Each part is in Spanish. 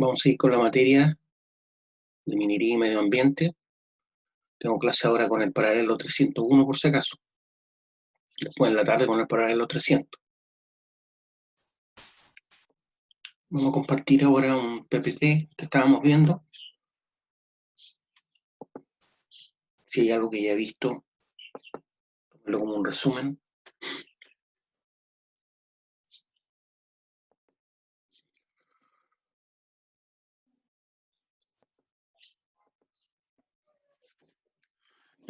Vamos a ir con la materia de minería y medio ambiente. Tengo clase ahora con el paralelo 301 por si acaso. Después en la tarde con el paralelo 300. Vamos a compartir ahora un PPT que estábamos viendo. Si hay algo que ya he visto, tómelo como un resumen.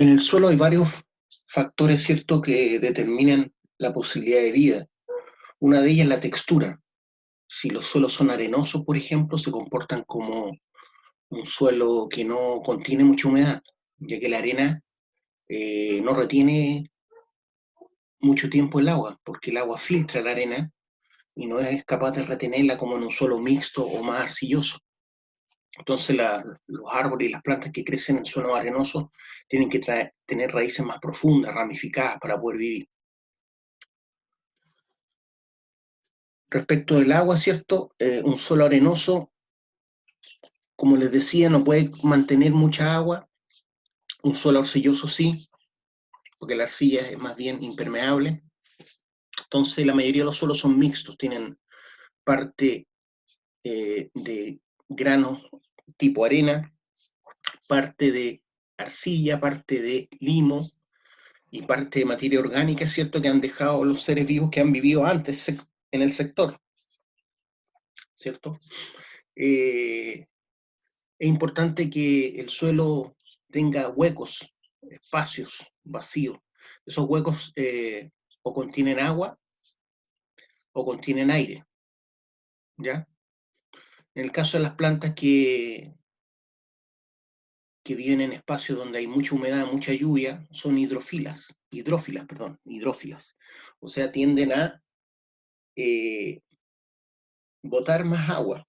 En el suelo hay varios factores, ¿cierto?, que determinan la posibilidad de vida. Una de ellas es la textura. Si los suelos son arenosos, por ejemplo, se comportan como un suelo que no contiene mucha humedad, ya que la arena no retiene mucho tiempo el agua, porque el agua filtra la arena y no es capaz de retenerla como en un suelo mixto o más arcilloso. Entonces los árboles y las plantas que crecen en suelos arenosos tienen que tener raíces más profundas, ramificadas para poder vivir. Respecto del agua, ¿cierto? Un suelo arenoso, como les decía, no puede mantener mucha agua. Un suelo arcilloso sí, porque la arcilla es más bien impermeable. Entonces la mayoría de los suelos son mixtos, tienen parte de granos tipo arena, parte de arcilla, parte de limo y parte de materia orgánica, ¿cierto?, que han dejado los seres vivos que han vivido antes en el sector, ¿cierto? Es importante que el suelo tenga huecos, espacios vacíos. Esos huecos o contienen agua o contienen aire, ¿ya? En el caso de las plantas que viven en espacios donde hay mucha humedad, mucha lluvia, son hidrófilas. O sea, tienden a botar más agua,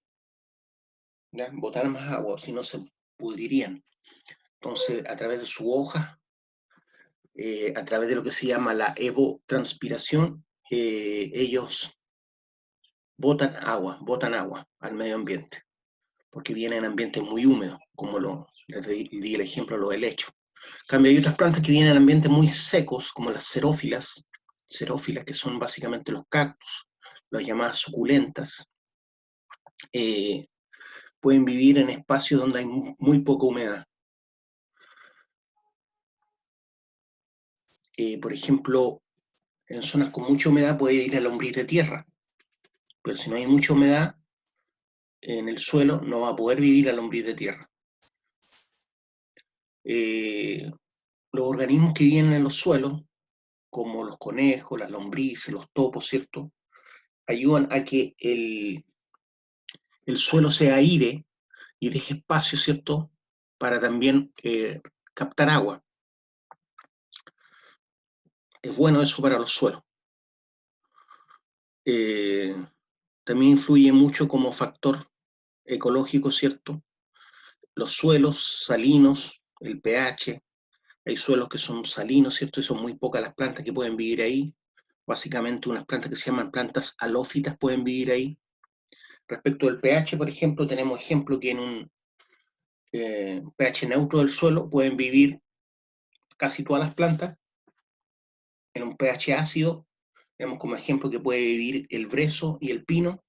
¿ya? Botar más agua, o si no se pudrirían. Entonces, a través de su hoja, a través de lo que se llama la evotranspiración, ellos botan agua al medio ambiente, porque vienen en ambientes muy húmedos, como les di el ejemplo de los helechos. En cambio, hay otras plantas que vienen en ambientes muy secos, como las xerófilas, que son básicamente los cactus, las llamadas suculentas. Pueden vivir en espacios donde hay muy poca humedad. Por ejemplo, en zonas con mucha humedad puede ir la lombriz de tierra, pero si no hay mucha humedad en el suelo, no va a poder vivir la lombriz de tierra. Los organismos que viven en los suelos, como los conejos, las lombrices, los topos, ¿cierto?, ayudan a que el suelo se aire y deje espacio, ¿cierto?, para también captar agua. Es bueno eso para los suelos. También influye mucho como factor ecológico, ¿cierto?, los suelos salinos, el pH. Hay suelos que son salinos, ¿cierto?, y son muy pocas las plantas que pueden vivir ahí. Básicamente unas plantas que se llaman plantas halófitas pueden vivir ahí. Respecto del pH, por ejemplo, tenemos ejemplo que en un pH neutro del suelo pueden vivir casi todas las plantas. En un pH ácido, tenemos como ejemplo que puede vivir el brezo y el pino.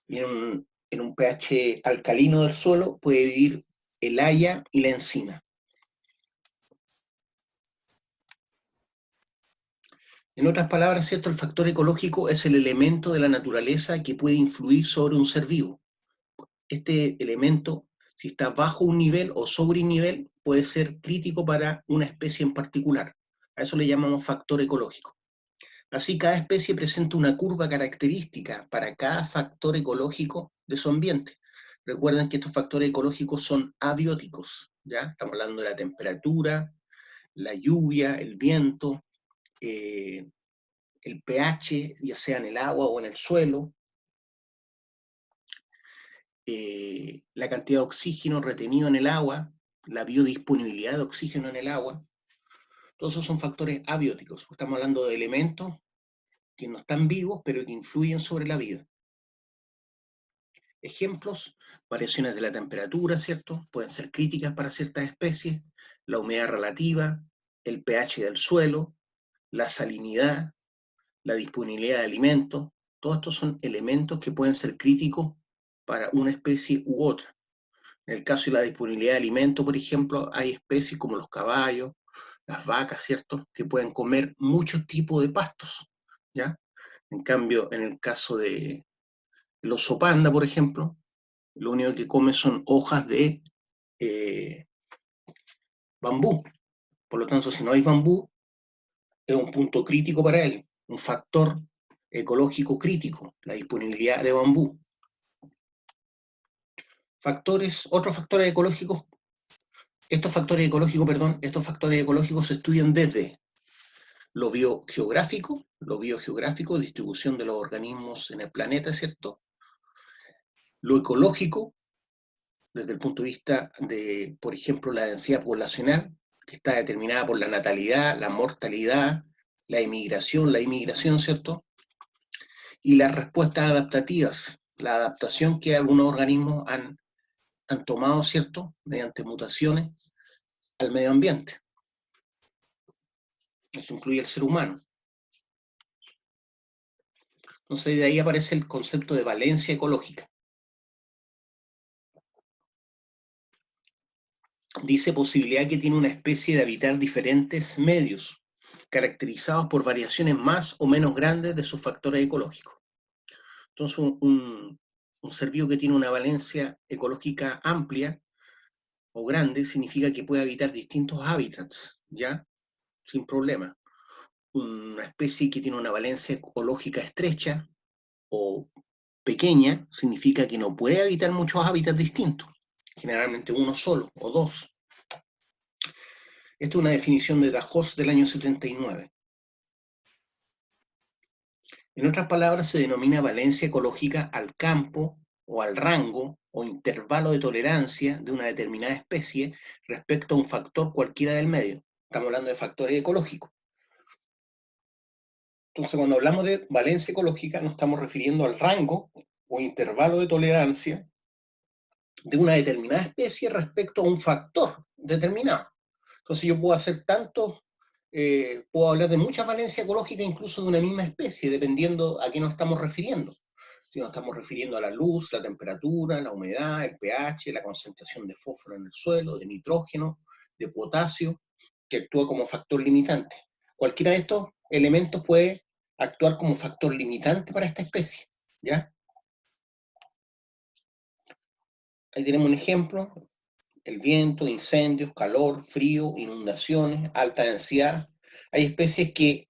Y en un pH alcalino del suelo puede vivir el haya y la encina. En otras palabras, ¿cierto?, el factor ecológico es el elemento de la naturaleza que puede influir sobre un ser vivo. Este elemento, si está bajo un nivel o sobre un nivel, puede ser crítico para una especie en particular. A eso le llamamos factor ecológico. Así, cada especie presenta una curva característica para cada factor ecológico de su ambiente. Recuerden que estos factores ecológicos son abióticos, ¿ya? Estamos hablando de la temperatura, la lluvia, el viento, el pH, ya sea en el agua o en el suelo, la cantidad de oxígeno retenido en el agua, la biodisponibilidad de oxígeno en el agua. Todos esos son factores abióticos. Estamos hablando de elementos que no están vivos, pero que influyen sobre la vida. Ejemplos, variaciones de la temperatura, ¿cierto? Pueden ser críticas para ciertas especies, la humedad relativa, el pH del suelo, la salinidad, la disponibilidad de alimentos. Todos estos son elementos que pueden ser críticos para una especie u otra. En el caso de la disponibilidad de alimentos, por ejemplo, hay especies como los caballos, las vacas, ¿cierto?, que pueden comer muchos tipos de pastos, ¿ya? En cambio, en el caso de el oso panda, por ejemplo, lo único que come son hojas de bambú. Por lo tanto, si no hay bambú, es un punto crítico para él, un factor ecológico crítico, la disponibilidad de bambú. Otros factores ecológicos, estos factores ecológicos se estudian desde lo biogeográfico, distribución de los organismos en el planeta, ¿cierto? Lo ecológico, desde el punto de vista de, por ejemplo, la densidad poblacional, que está determinada por la natalidad, la mortalidad, la inmigración, ¿cierto? Y las respuestas adaptativas, la adaptación que algunos organismos han tomado, ¿cierto?, mediante mutaciones al medio ambiente. Eso incluye el ser humano. Entonces, de ahí aparece el concepto de valencia ecológica. Dice posibilidad que tiene una especie de habitar diferentes medios, caracterizados por variaciones más o menos grandes de sus factores ecológicos. Entonces, un ser vivo que tiene una valencia ecológica amplia o grande significa que puede habitar distintos hábitats, ¿ya? Sin problema. Una especie que tiene una valencia ecológica estrecha o pequeña significa que no puede habitar muchos hábitats distintos, generalmente uno solo o dos. Esta es una definición de Dajos del año 79. En otras palabras, se denomina valencia ecológica al campo o al rango o intervalo de tolerancia de una determinada especie respecto a un factor cualquiera del medio. Estamos hablando de factores ecológicos. Entonces, cuando hablamos de valencia ecológica, nos estamos refiriendo al rango o intervalo de tolerancia de una determinada especie respecto a un factor determinado. Entonces, yo puedo hacer puedo hablar de muchas valencias ecológicas incluso de una misma especie, dependiendo a qué nos estamos refiriendo. Si nos estamos refiriendo a la luz, la temperatura, la humedad, el pH, la concentración de fósforo en el suelo, de nitrógeno, de potasio, que actúa como factor limitante. Cualquiera de estos elementos puede actuar como factor limitante para esta especie, ¿ya? Ahí tenemos un ejemplo: el viento, incendios, calor, frío, inundaciones, alta densidad. Hay especies que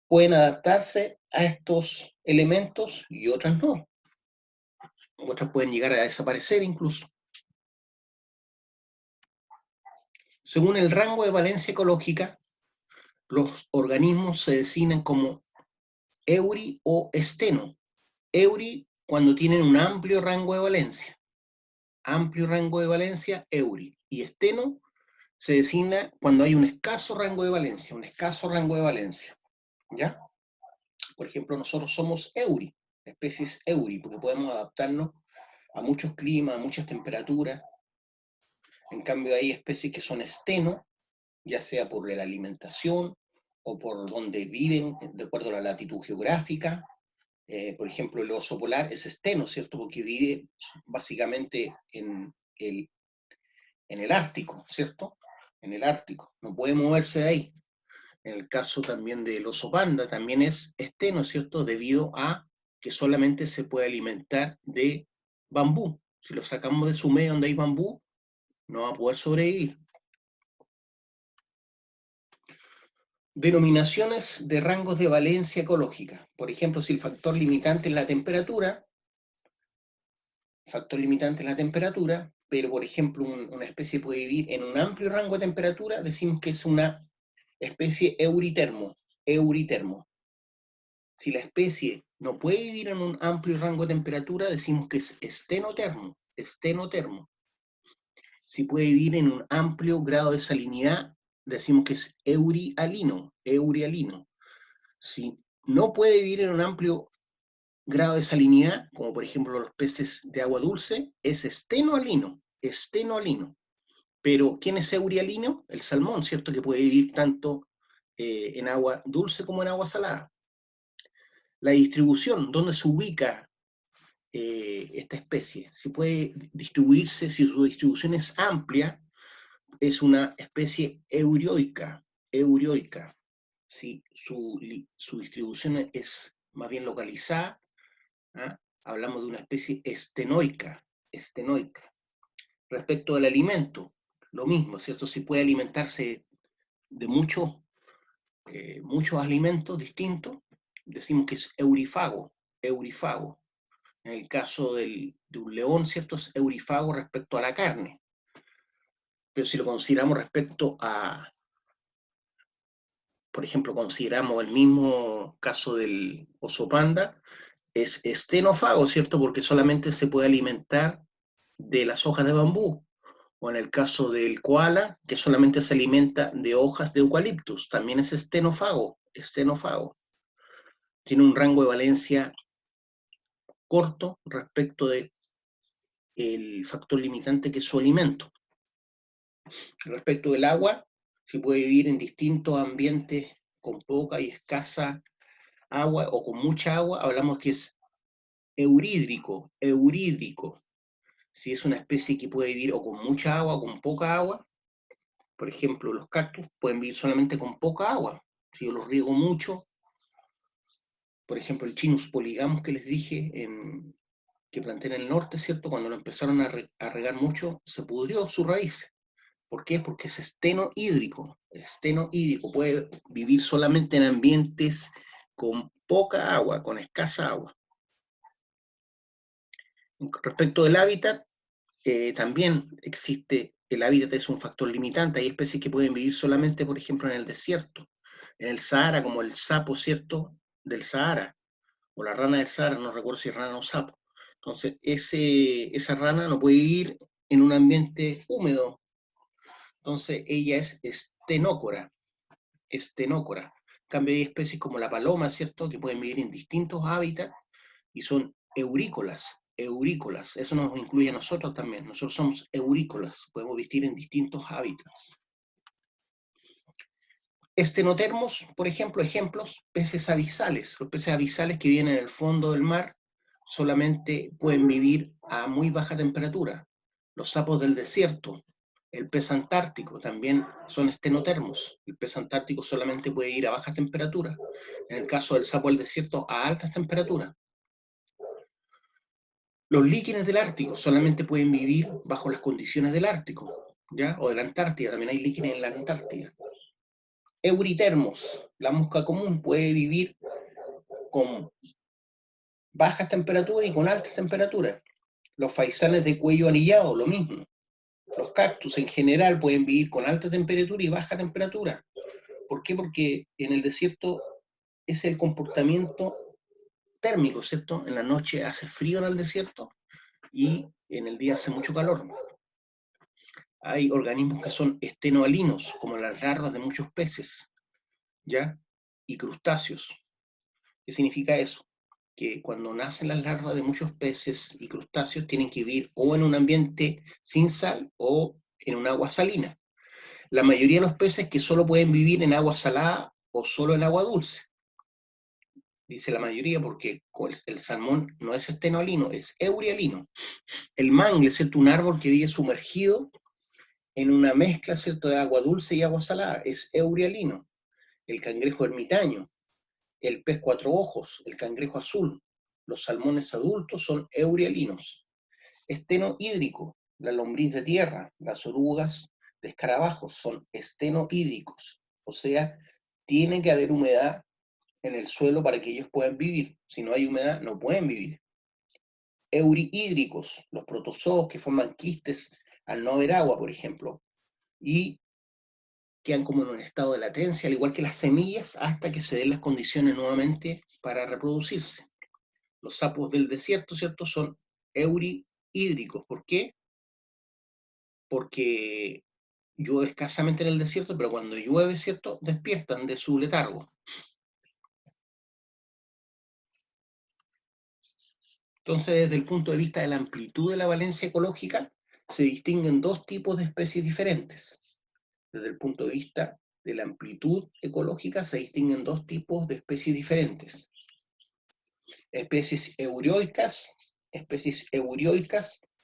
pueden adaptarse a estos elementos y otras no. Otras pueden llegar a desaparecer incluso. Según el rango de valencia ecológica, los organismos se designan como euri o esteno. Euri cuando tienen un amplio rango de valencia. Amplio rango de valencia, euri. Y esteno se designa cuando hay un escaso rango de valencia, ¿ya? Por ejemplo, nosotros somos euri, especies euri, porque podemos adaptarnos a muchos climas, a muchas temperaturas. En cambio, hay especies que son esteno, ya sea por la alimentación o por donde viven, de acuerdo a la latitud geográfica. Por ejemplo, el oso polar es esteno, ¿cierto?, porque vive básicamente en el Ártico, ¿cierto? En el Ártico, no puede moverse de ahí. En el caso también del oso panda, también es esteno, ¿cierto?, debido a que solamente se puede alimentar de bambú. Si lo sacamos de su medio donde hay bambú, no va a poder sobrevivir. Denominaciones de rangos de valencia ecológica. Por ejemplo, si el factor limitante es la temperatura, pero por ejemplo una especie puede vivir en un amplio rango de temperatura, decimos que es una especie euritermo. Si la especie no puede vivir en un amplio rango de temperatura, decimos que es estenotermo. Si puede vivir en un amplio grado de salinidad, decimos que es eurialino. Si no puede vivir en un amplio grado de salinidad, como por ejemplo los peces de agua dulce, es estenoalino, estenoalino. Pero, ¿quién es eurialino? El salmón, ¿cierto? Que puede vivir tanto en agua dulce como en agua salada. La distribución, ¿dónde se ubica esta especie? Si puede distribuirse, si su distribución es amplia, es una especie eurioica, eurioica. Si su distribución es más bien localizada, ¿ah? Hablamos de una especie estenoica, estenoica. Respecto del alimento, lo mismo, ¿cierto? Si puede alimentarse de muchos alimentos distintos, decimos que es eurifago, eurifago. En el caso de un león, ¿cierto? Es eurifago respecto a la carne. Pero si lo consideramos respecto a, por ejemplo, consideramos el mismo caso del oso panda, es estenófago, ¿cierto? Porque solamente se puede alimentar de las hojas de bambú. O en el caso del koala, que solamente se alimenta de hojas de eucaliptus, también es estenófago, estenófago. Tiene un rango de valencia corto respecto del factor limitante que es su alimento. Respecto del agua, si puede vivir en distintos ambientes con poca y escasa agua o con mucha agua, hablamos que es eurídrico, eurídrico. Si es una especie que puede vivir o con mucha agua o con poca agua, por ejemplo, los cactus pueden vivir solamente con poca agua. Si yo los riego mucho, por ejemplo, el Chinus polygamus que les dije, que planté en el norte, ¿cierto? Cuando lo empezaron a regar mucho, se pudrió su raíz. ¿Por qué? Porque es estenohídrico. Estenohídrico puede vivir solamente en ambientes con poca agua, con escasa agua. Respecto del hábitat, también existe, el hábitat es un factor limitante. Hay especies que pueden vivir solamente, por ejemplo, en el desierto, en el Sahara, como el sapo, ¿cierto? Del Sahara, o la rana del Sahara, no recuerdo si es rana o sapo. Entonces, esa rana no puede vivir en un ambiente húmedo. Entonces, ella es estenócora, estenócora. En cambio, hay especies como la paloma, ¿cierto?, que pueden vivir en distintos hábitats y son eurícolas, eurícolas. Eso nos incluye a nosotros también. Nosotros somos eurícolas, podemos vivir en distintos hábitats. Estenotermos, por ejemplo, ejemplos, peces abisales. Los peces abisales que viven en el fondo del mar solamente pueden vivir a muy baja temperatura. Los sapos del desierto, el pez antártico también son estenotermos. El pez antártico solamente puede ir a baja temperatura. En el caso del sapo del desierto, a altas temperaturas. Los líquenes del Ártico solamente pueden vivir bajo las condiciones del Ártico, ¿ya? O de la Antártida, también hay líquenes en la Antártida. Euritermos, la mosca común puede vivir con bajas temperaturas y con altas temperaturas. Los faisanes de cuello anillado, lo mismo. Los cactus en general pueden vivir con alta temperatura y baja temperatura. ¿Por qué? Porque en el desierto es el comportamiento térmico, ¿cierto? En la noche hace frío en el desierto y en el día hace mucho calor. Hay organismos que son estenoalinos, como las larvas de muchos peces, ¿ya? Y crustáceos. ¿Qué significa eso? Que cuando nacen las larvas de muchos peces y crustáceos tienen que vivir o en un ambiente sin sal o en un agua salina. La mayoría de los peces que solo pueden vivir en agua salada o solo en agua dulce. Dice la mayoría porque el salmón no es estenoalino, es eurialino. El mangle, ¿cierto? Un árbol que vive sumergido en una mezcla, ¿cierto?, de agua dulce y agua salada, es eurialino. El cangrejo ermitaño, el pez cuatro ojos, el cangrejo azul, los salmones adultos son eurialinos. Estenohídrico, la lombriz de tierra, las orugas de escarabajos son estenohídricos, o sea, tiene que haber humedad en el suelo para que ellos puedan vivir. Si no hay humedad, no pueden vivir. Eurihídricos, los protozoos que forman quistes al no haber agua, por ejemplo, y quedan como en un estado de latencia, al igual que las semillas, hasta que se den las condiciones nuevamente para reproducirse. Los sapos del desierto, ¿cierto?, son eurihídricos. ¿Por qué? Porque llueve escasamente en el desierto, pero cuando llueve, ¿cierto?, despiertan de su letargo. Entonces, desde el punto de vista de la amplitud de la valencia ecológica, se distinguen dos tipos de especies diferentes. Desde el punto de vista de la amplitud ecológica, se distinguen dos tipos de especies diferentes. Especies eurioicas,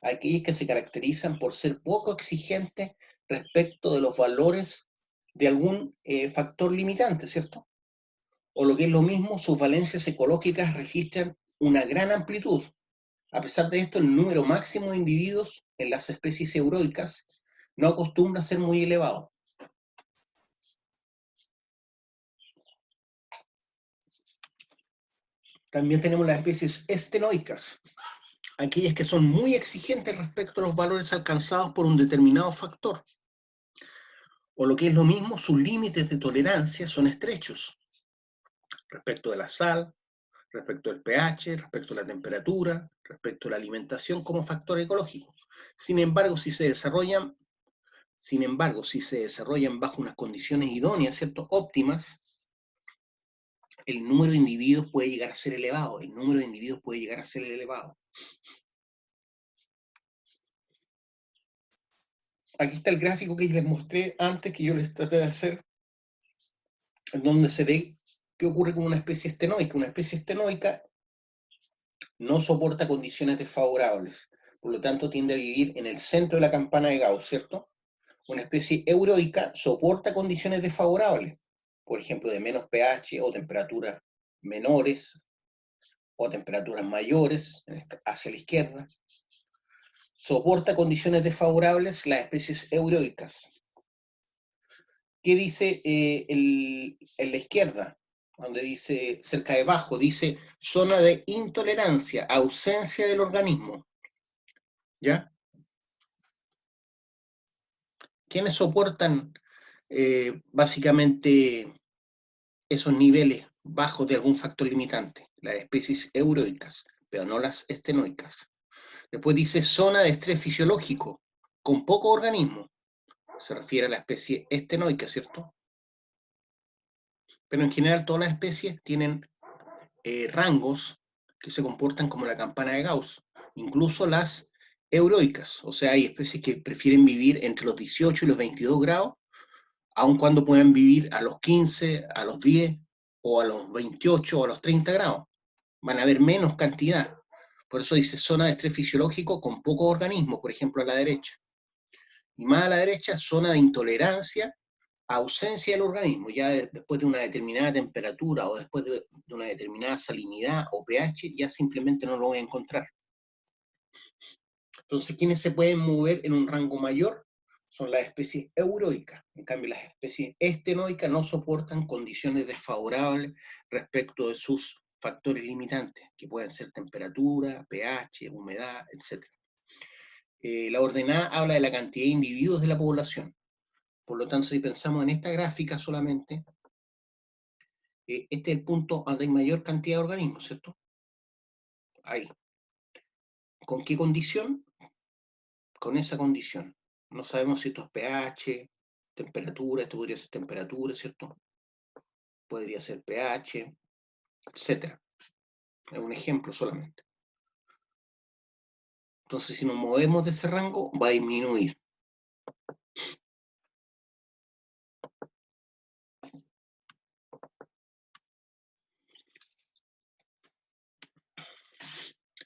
aquellas que se caracterizan por ser poco exigentes respecto de los valores de algún factor limitante, ¿cierto? O lo que es lo mismo, sus valencias ecológicas registran una gran amplitud. A pesar de esto, el número máximo de individuos en las especies euroicas no acostumbra a ser muy elevado. También tenemos las especies estenoicas, aquellas que son muy exigentes respecto a los valores alcanzados por un determinado factor. O lo que es lo mismo, sus límites de tolerancia son estrechos respecto de la sal, respecto al pH, respecto a la temperatura, respecto a la alimentación como factor ecológico. Sin embargo, si se desarrollan bajo unas condiciones idóneas, ¿cierto? Óptimas, el número de individuos puede llegar a ser elevado. Aquí está el gráfico que les mostré antes, que yo les traté de hacer, en donde se ve qué ocurre con una especie estenoica. Una especie estenoica no soporta condiciones desfavorables, por lo tanto tiende a vivir en el centro de la campana de Gauss, ¿cierto? Una especie euroica soporta condiciones desfavorables, por ejemplo, de menos pH o temperaturas menores o temperaturas mayores hacia la izquierda. Soporta condiciones desfavorables las especies euroicas. ¿Qué dice en la izquierda? Donde dice, cerca de abajo, dice zona de intolerancia, ausencia del organismo. ¿Ya? ¿Quiénes soportan básicamente esos niveles bajos de algún factor limitante? Las especies euroicas, pero no las estenoicas. Después dice zona de estrés fisiológico, con poco organismo. Se refiere a la especie estenoica, ¿cierto? Pero en general todas las especies tienen rangos que se comportan como la campana de Gauss, incluso las euroicas. O sea, hay especies que prefieren vivir entre los 18 y los 22 grados, aun cuando pueden vivir a los 15, a los 10, o a los 28 o a los 30 grados. Van a haber menos cantidad. Por eso dice zona de estrés fisiológico con pocos organismos, por ejemplo, a la derecha. Y más a la derecha, zona de intolerancia, ausencia del organismo, ya después de una determinada temperatura o después de una determinada salinidad o pH, ya simplemente no lo voy a encontrar. Entonces, ¿quiénes se pueden mover en un rango mayor? Son las especies euroicas. En cambio, las especies estenoicas no soportan condiciones desfavorables respecto de sus factores limitantes, que pueden ser temperatura, pH, humedad, etc. La ordenada habla de la cantidad de individuos de la población. Por lo tanto, si pensamos en esta gráfica solamente, este es el punto donde hay mayor cantidad de organismos, ¿cierto? Ahí. ¿Con qué condición? Con esa condición. No sabemos si esto es pH, temperatura, esto podría ser temperatura, ¿cierto? Podría ser pH, etc. Es un ejemplo solamente. Entonces, si nos movemos de ese rango, va a disminuir.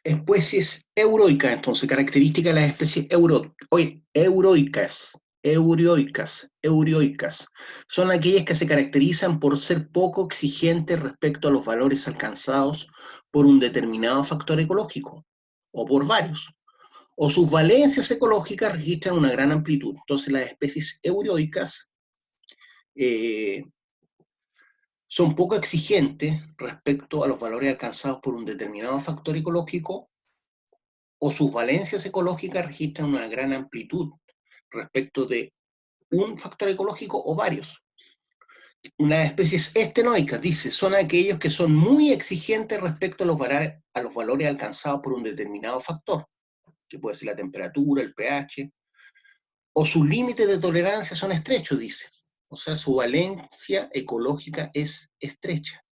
Especies euroicas, entonces, características de las especies euroicas. Son aquellas que se caracterizan por ser poco exigentes respecto a los valores alcanzados por un determinado factor ecológico, o por varios. O sus valencias ecológicas registran una gran amplitud. Entonces, las especies euroicas son poco exigentes respecto a los valores alcanzados por un determinado factor ecológico, o sus valencias ecológicas registran una gran amplitud respecto de un factor ecológico o varios. Las especies estenoicas, dice, son aquellos que son muy exigentes respecto a los valores alcanzados por un determinado factor, que puede ser la temperatura, el pH, o sus límites de tolerancia son estrechos, dice. O sea, su valencia ecológica es estrecha,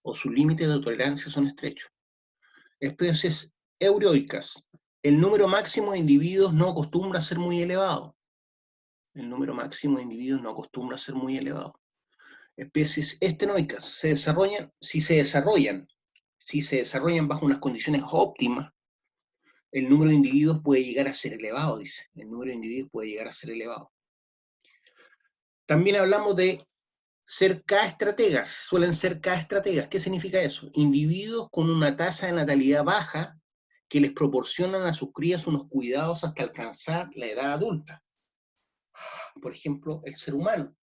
o sus límites de tolerancia son estrechos. Especies eurodicas. El número máximo de individuos no acostumbra a ser muy elevado. El número máximo de individuos no acostumbra a ser muy elevado. Especies estenoicas se desarrollan, si se desarrollan bajo unas condiciones óptimas, el número de individuos puede llegar a ser elevado, dice. El número de individuos puede llegar a ser elevado. También hablamos de ser K-estrategas, suelen ser K-estrategas. ¿Qué significa eso? Individuos con una tasa de natalidad baja que les proporcionan a sus crías unos cuidados hasta alcanzar la edad adulta. Por ejemplo, el ser humano,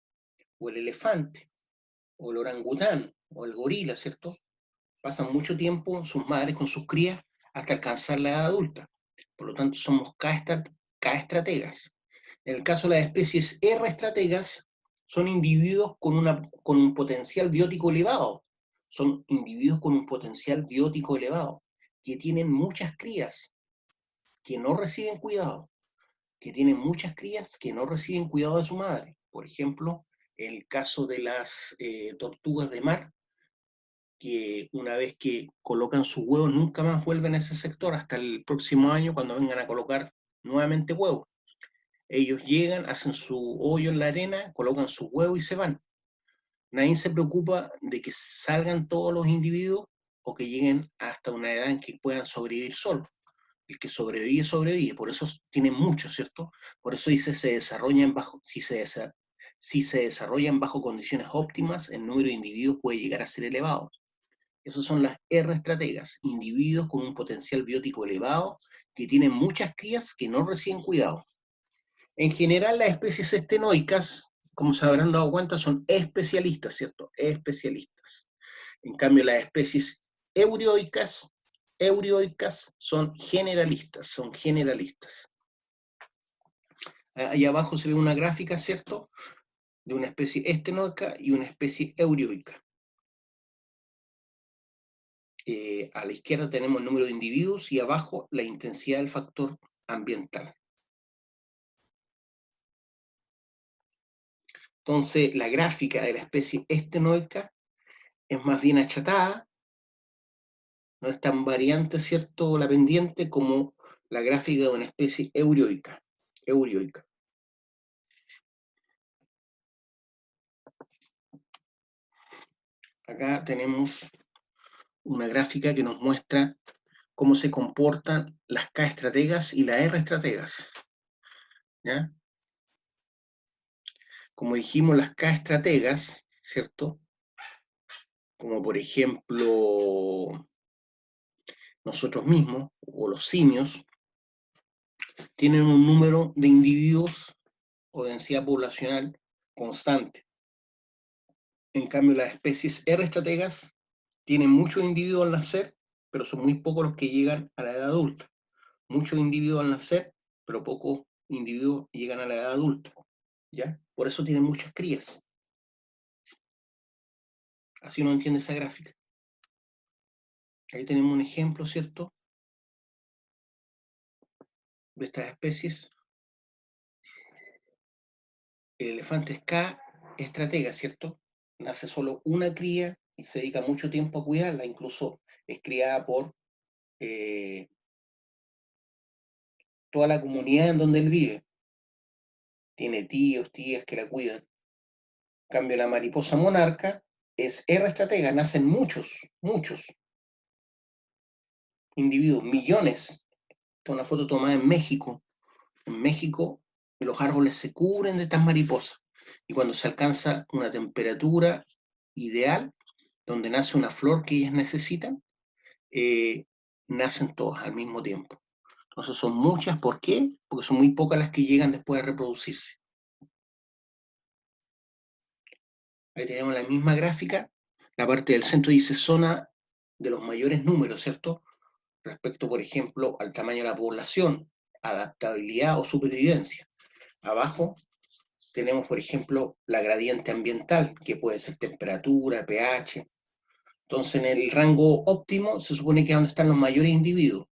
o el elefante, o el orangután, o el gorila, ¿cierto? Pasan mucho tiempo sus madres con sus crías hasta alcanzar la edad adulta. Por lo tanto, somos K-estrategas. En el caso de las especies R-estrategas, son individuos con un potencial biótico elevado. Son individuos con un potencial biótico elevado, que tienen muchas crías, que no reciben cuidado, que tienen muchas crías que no reciben cuidado de su madre. Por ejemplo, el caso de las tortugas de mar, que una vez que colocan sus huevos nunca más vuelven a ese sector hasta el próximo año cuando vengan a colocar nuevamente huevos. Ellos llegan, hacen su hoyo en la arena, colocan sus huevos y se van. Nadie se preocupa de que salgan todos los individuos o que lleguen hasta una edad en que puedan sobrevivir solos. El que sobrevive, sobrevive. Por eso tienen mucho, ¿cierto? Por eso dice, si se desarrollan bajo condiciones óptimas, el número de individuos puede llegar a ser elevado. Esos son las R-estrategas, individuos con un potencial biótico elevado que tienen muchas crías que no reciben cuidado. En general, las especies estenoicas, como se habrán dado cuenta, son especialistas, ¿cierto? Especialistas. En cambio, las especies eurioicas son generalistas, son generalistas. Ahí abajo se ve una gráfica, ¿cierto? De una especie estenoica y una especie eurioica. A la izquierda tenemos el número de individuos y abajo la intensidad del factor ambiental. Entonces, la gráfica de la especie estenoica es más bien achatada, no es tan variante, ¿cierto?, la pendiente como la gráfica de una especie eurioica. Acá tenemos una gráfica que nos muestra cómo se comportan las K-estrategas y las R-estrategas. ¿Ya? Como dijimos, las K-estrategas, ¿cierto? Como por ejemplo nosotros mismos, o los simios, tienen un número de individuos o densidad poblacional constante. En cambio, las especies R-estrategas tienen muchos individuos al nacer, pero son muy pocos los que llegan a la edad adulta. Muchos individuos al nacer, pero pocos individuos llegan a la edad adulta. ¿Ya? Por eso tienen muchas crías. Así uno entiende esa gráfica. Ahí tenemos un ejemplo, ¿cierto?, de estas especies. El elefante es K estratega, ¿cierto? Nace solo una cría y se dedica mucho tiempo a cuidarla, incluso es criada por toda la comunidad en donde él vive. Tiene tíos, tías que la cuidan. En cambio, la mariposa monarca es R estratega, nacen muchos individuos, millones. Esta es una foto tomada en México. En México los árboles se cubren de estas mariposas y cuando se alcanza una temperatura ideal, donde nace una flor que ellas necesitan, nacen todas al mismo tiempo. Entonces son muchas, ¿por qué? Porque son muy pocas las que llegan después de reproducirse. Ahí tenemos la misma gráfica, la parte del centro dice zona de los mayores números, ¿cierto? Respecto, por ejemplo, al tamaño de la población, adaptabilidad o supervivencia. Abajo tenemos, por ejemplo, la gradiente ambiental, que puede ser temperatura, pH. Entonces, en el rango óptimo se supone que es donde están los mayores individuos.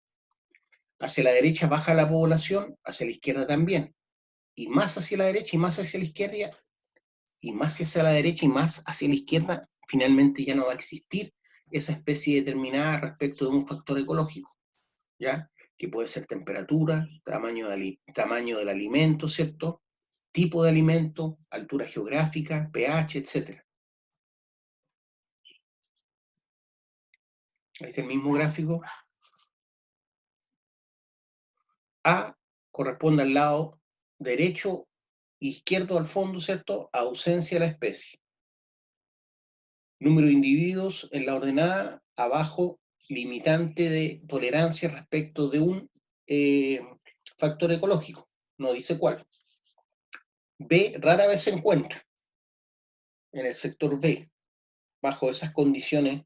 Hacia la derecha baja la población, hacia la izquierda también. Y más hacia la derecha y más hacia la izquierda, y más hacia la derecha y más hacia la izquierda, finalmente ya no va a existir esa especie determinada respecto de un factor ecológico. ¿ya? Que puede ser temperatura, tamaño del alimento, ¿cierto? Tipo de alimento, altura geográfica, pH, etc. Ahí está el mismo gráfico. A corresponde al lado derecho, izquierdo al fondo, ¿cierto? Ausencia de la especie. Número de individuos en la ordenada, abajo, limitante de tolerancia respecto de un factor ecológico. No dice cuál. B rara vez se encuentra en el sector B, bajo esas condiciones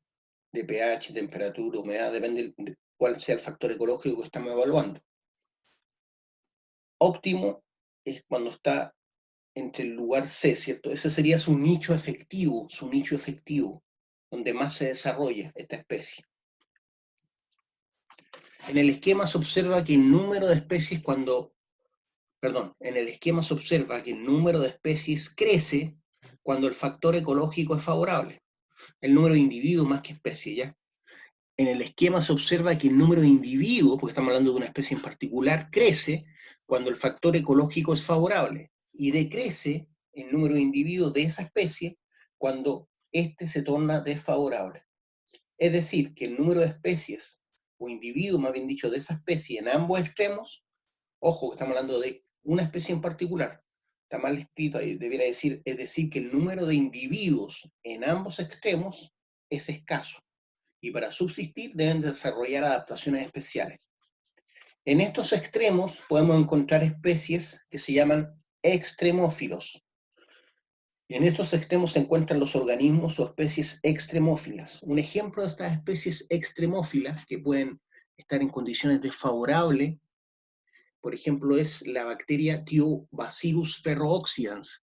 de pH, temperatura, humedad, depende de cuál sea el factor ecológico que estamos evaluando. Óptimo es cuando está entre el lugar C, ¿cierto? Ese sería su nicho efectivo, donde más se desarrolla esta especie. En el esquema se observa que el número de especies en el esquema se observa que el número de especies crece cuando el factor ecológico es favorable. El número de individuos más que especies, ¿ya? En el esquema se observa que el número de individuos, porque estamos hablando de una especie en particular, crece cuando el factor ecológico es favorable y decrece el número de individuos de esa especie cuando éste se torna desfavorable. Es decir, que el número de especies, o individuos, más bien dicho, de esa especie en ambos extremos, ojo, que estamos hablando de una especie en particular, está mal escrito ahí, debería decir, es decir, que el número de individuos en ambos extremos es escaso, y para subsistir deben desarrollar adaptaciones especiales. En estos extremos podemos encontrar especies que se llaman extremófilos. En estos extremos se encuentran los organismos o especies extremófilas. Un ejemplo de estas especies extremófilas que pueden estar en condiciones desfavorables, por ejemplo, es la bacteria Thiobacillus ferrooxidans.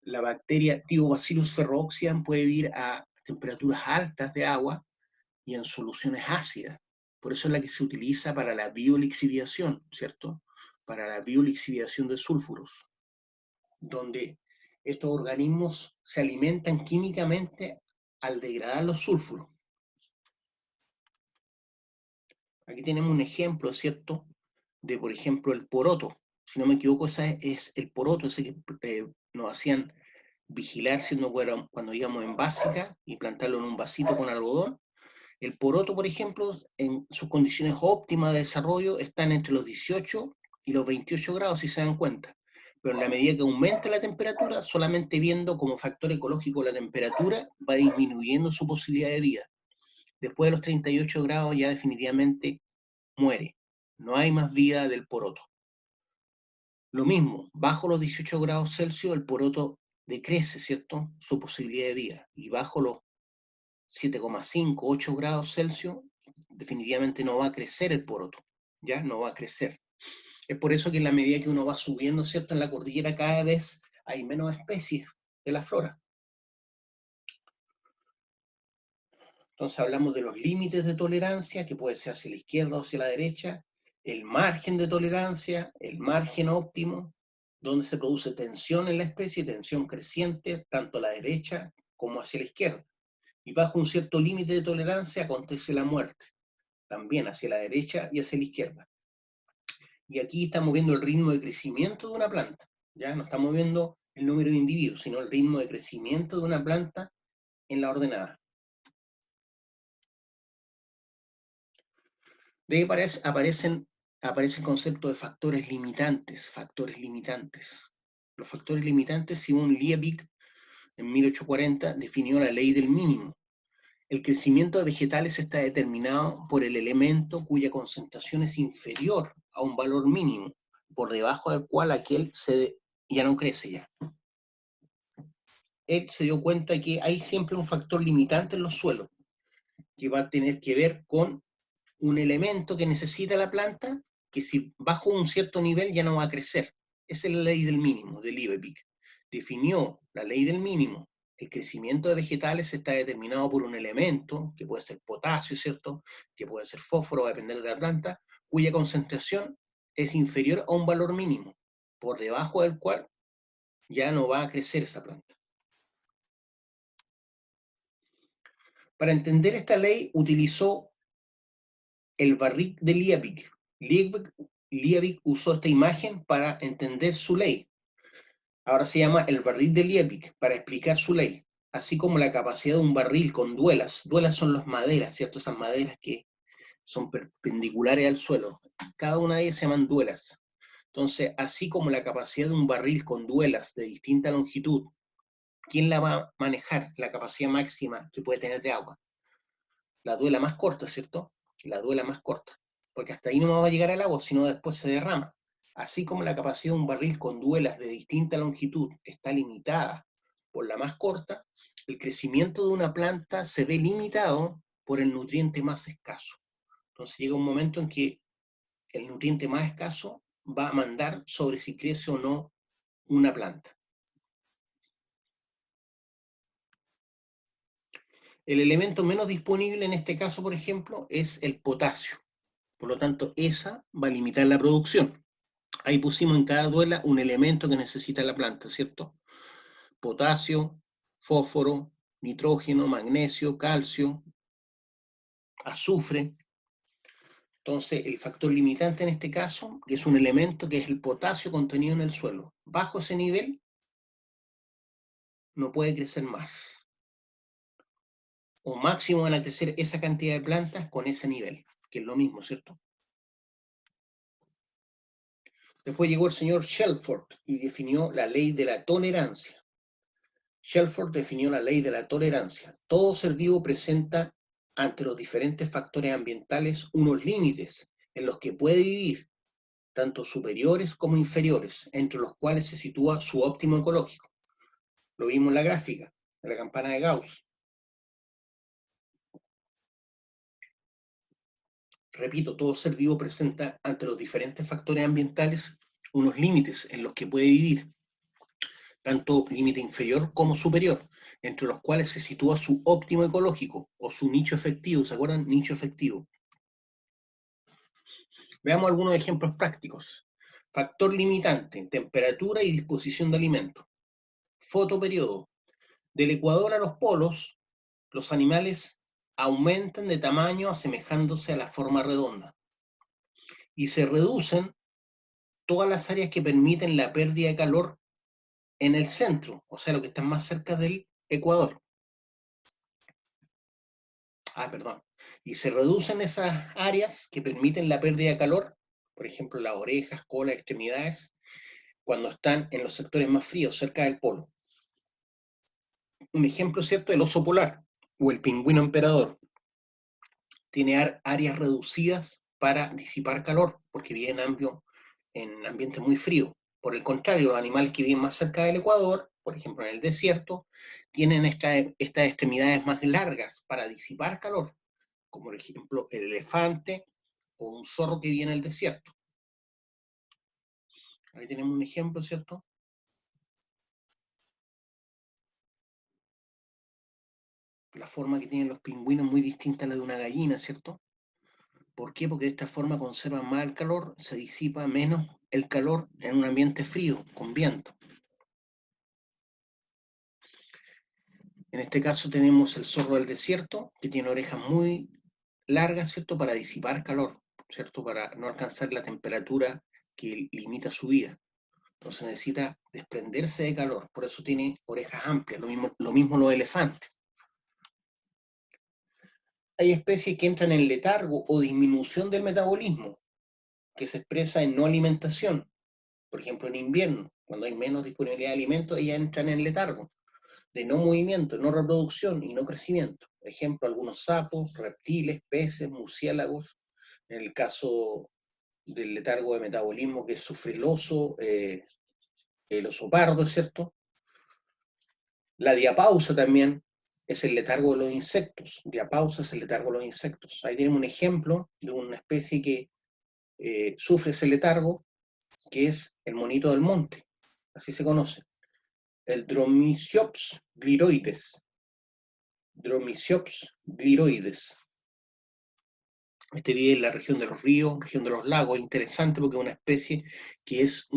La bacteria Thiobacillus ferrooxidans puede vivir a temperaturas altas de agua y en soluciones ácidas. Por eso es la que se utiliza para la biolixiviación, ¿cierto? Para la biolixiviación de sulfuros, donde estos organismos se alimentan químicamente al degradar los sulfuros. Aquí tenemos un ejemplo, ¿cierto? De, por ejemplo, el poroto. Si no me equivoco, ese es el poroto, ese que nos hacían vigilar cuando íbamos en básica y plantarlo en un vasito con algodón. El poroto, por ejemplo, en sus condiciones óptimas de desarrollo están entre los 18 y los 28 grados, si se dan cuenta. Pero en la medida que aumenta la temperatura, solamente viendo como factor ecológico la temperatura, va disminuyendo su posibilidad de vida. Después de los 38 grados ya definitivamente muere. No hay más vida del poroto. Lo mismo, bajo los 18 grados Celsius el poroto decrece, ¿cierto? Su posibilidad de vida. Y bajo los 7,5, 8 grados Celsius, definitivamente no va a crecer el poroto, ¿ya? No va a crecer. Es por eso que en la medida que uno va subiendo, ¿cierto? En la cordillera cada vez hay menos especies de la flora. Entonces hablamos de los límites de tolerancia, que puede ser hacia la izquierda o hacia la derecha, el margen de tolerancia, el margen óptimo, donde se produce tensión en la especie, tensión creciente, tanto a la derecha como hacia la izquierda. Y bajo un cierto límite de tolerancia acontece la muerte, también hacia la derecha y hacia la izquierda. Y aquí estamos viendo el ritmo de crecimiento de una planta, ya no estamos viendo el número de individuos, sino el ritmo de crecimiento de una planta en la ordenada. De ahí aparece el concepto de factores limitantes, Los factores limitantes, según Liebig, en 1840, definió la ley del mínimo. El crecimiento de vegetales está determinado por el elemento cuya concentración es inferior a un valor mínimo, por debajo del cual aquel ya no crece ya. Él se dio cuenta que hay siempre un factor limitante en los suelos, que va a tener que ver con un elemento que necesita la planta, que si bajo un cierto nivel ya no va a crecer. Esa es la ley del mínimo, de Liebig. Definió la ley del mínimo. El crecimiento de vegetales está determinado por un elemento, que puede ser potasio, ¿cierto? Que puede ser fósforo, va a depender de la planta, cuya concentración es inferior a un valor mínimo, por debajo del cual ya no va a crecer esa planta. Para entender esta ley utilizó el barril de Liebig. Liebig usó esta imagen para entender su ley. Ahora se llama el barril de Liebig para explicar su ley, así como la capacidad de un barril con duelas. Duelas son las maderas, ¿cierto? Esas maderas que son perpendiculares al suelo. Cada una de ellas se llaman duelas. Entonces, así como la capacidad de un barril con duelas de distinta longitud, ¿quién la va a manejar? La capacidad máxima que puede tener de agua. La duela más corta, ¿cierto? La duela más corta. Porque hasta ahí no va a llegar el agua, sino después se derrama. Así como la capacidad de un barril con duelas de distinta longitud está limitada por la más corta, el crecimiento de una planta se ve limitado por el nutriente más escaso. Entonces llega un momento en que el nutriente más escaso va a mandar sobre si crece o no una planta. El elemento menos disponible en este caso, por ejemplo, es el potasio. Por lo tanto, esa va a limitar la producción. Ahí pusimos en cada duela un elemento que necesita la planta, ¿cierto? Potasio, fósforo, nitrógeno, magnesio, calcio, azufre. Entonces, el factor limitante en este caso, que es un elemento que es el potasio contenido en el suelo. Bajo ese nivel, no puede crecer más. O máximo van a crecer esa cantidad de plantas con ese nivel, que es lo mismo, ¿cierto? Después llegó el señor Shelford y definió la ley de la tolerancia. Shelford definió la ley de la tolerancia. Todo ser vivo presenta ante los diferentes factores ambientales unos límites en los que puede vivir, tanto superiores como inferiores, entre los cuales se sitúa su óptimo ecológico. Lo vimos en la gráfica, de la campana de Gauss. Repito, todo ser vivo presenta ante los diferentes factores ambientales unos límites en los que puede vivir, tanto límite inferior como superior, entre los cuales se sitúa su óptimo ecológico o su nicho efectivo. ¿Se acuerdan? Nicho efectivo. Veamos algunos ejemplos prácticos. Factor limitante, temperatura y disposición de alimentos. Fotoperiodo. Del ecuador a los polos, los animales aumentan de tamaño asemejándose a la forma redonda y se reducen todas las áreas que permiten la pérdida de calor en el centro, o sea, lo que está más cerca del ecuador. Perdón. Y se reducen esas áreas que permiten la pérdida de calor, por ejemplo, las orejas, cola, extremidades, cuando están en los sectores más fríos, cerca del polo. Un ejemplo, ¿cierto?, el oso polar o el pingüino emperador. Tiene áreas reducidas para disipar calor, porque vive en ambientes muy fríos. Por el contrario, los animales que viven más cerca del ecuador, por ejemplo en el desierto, tienen estas extremidades más largas para disipar calor, como por ejemplo el elefante o un zorro que vive en el desierto. Ahí tenemos un ejemplo, ¿cierto? La forma que tienen los pingüinos es muy distinta a la de una gallina, ¿cierto? ¿Por qué? Porque de esta forma conservan más el calor, se disipa menos el calor en un ambiente frío, con viento. En este caso tenemos el zorro del desierto, que tiene orejas muy largas, ¿cierto? Para disipar calor, ¿cierto? Para no alcanzar la temperatura que limita su vida. Entonces necesita desprenderse de calor, por eso tiene orejas amplias, lo mismo los elefantes. Hay especies que entran en letargo o disminución del metabolismo, que se expresa en no alimentación. Por ejemplo, en invierno, cuando hay menos disponibilidad de alimentos, ellas entran en letargo, de no movimiento, no reproducción y no crecimiento. Por ejemplo, algunos sapos, reptiles, peces, murciélagos. En el caso del letargo de metabolismo que sufre el oso pardo, ¿cierto? La diapausa también es el letargo de los insectos. Diapausa es el letargo de los insectos. Ahí tenemos un ejemplo de una especie que sufre ese letargo, que es el monito del monte, así se conoce, el Dromiceps gliroides. Dromiceps gliroides. Este vive en la región de los ríos, región de los lagos. Es interesante porque es una especie que es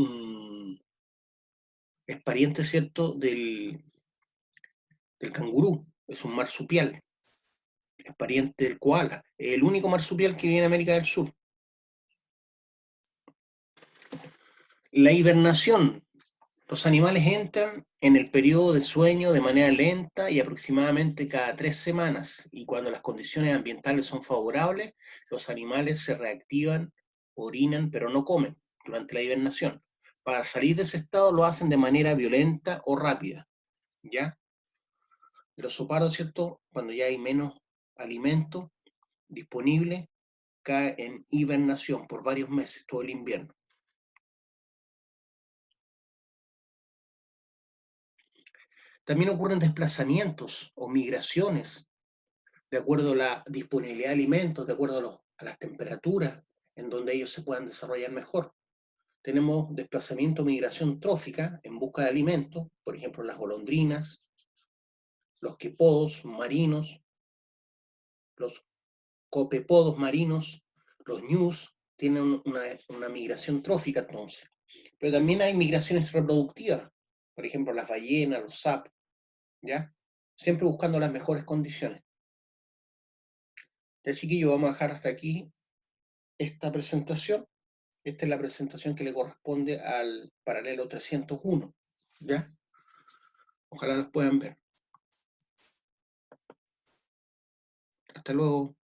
pariente, ¿cierto?, del cangurú. Es un marsupial. es pariente del koala, es el único marsupial que vive en América del Sur. La hibernación. Los animales entran en el periodo de sueño de manera lenta y aproximadamente cada 3 semanas, y cuando las condiciones ambientales son favorables, los animales se reactivan, orinan, pero no comen durante la hibernación. Para salir de ese estado lo hacen de manera violenta o rápida, ¿ya? El oso pardo, ¿cierto? Cuando ya hay menos alimento disponible, cae en hibernación por varios meses, todo el invierno. También ocurren desplazamientos o migraciones de acuerdo a la disponibilidad de alimentos, de acuerdo a las temperaturas en donde ellos se puedan desarrollar mejor. Tenemos desplazamiento o migración trófica en busca de alimentos, por ejemplo las golondrinas, los quepodos marinos, los copepodos marinos, los ñus, tienen una migración trófica entonces. Pero también hay migraciones reproductivas, por ejemplo las ballenas, los sapos, ¿ya? Siempre buscando las mejores condiciones. Ya, chiquillos, vamos a dejar hasta aquí esta presentación. Esta es la presentación que le corresponde al paralelo 301, ¿ya? Ojalá los puedan ver. Hasta luego.